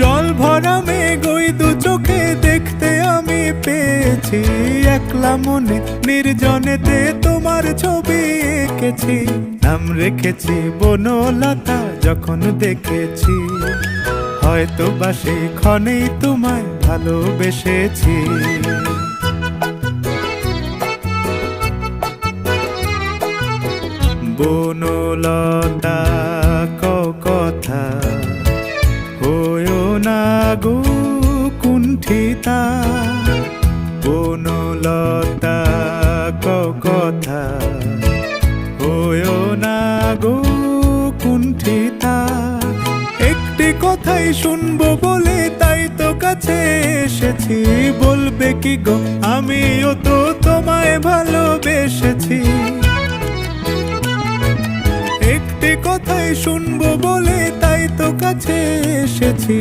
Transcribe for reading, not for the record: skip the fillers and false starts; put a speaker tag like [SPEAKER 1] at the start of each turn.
[SPEAKER 1] জল ভরা মেঘ ওই দু চোখে দেখতে আমি পেয়েছি, একলা মনে নির্জনেতে তোমার ছবি এঁকেছি। নাম রেখেছি বনলতা যখন দেখেছি, হয়তো বা সেই ক্ষণেই তোমায় ভালোবেসেছি। বনলতা কথা হয়ো না গো কুণ্ঠিতা, বনলতা কথা হয়ো না গো কুণ্ঠিতা। একটি কথাই শুনবো বলে তাই তো কাছে এসেছি, বলবে কি গো আমিও তো তোমায় ভালোবেসেছি। একটি কথাই শুনবো বলে তাই তো কাছে এসেছি,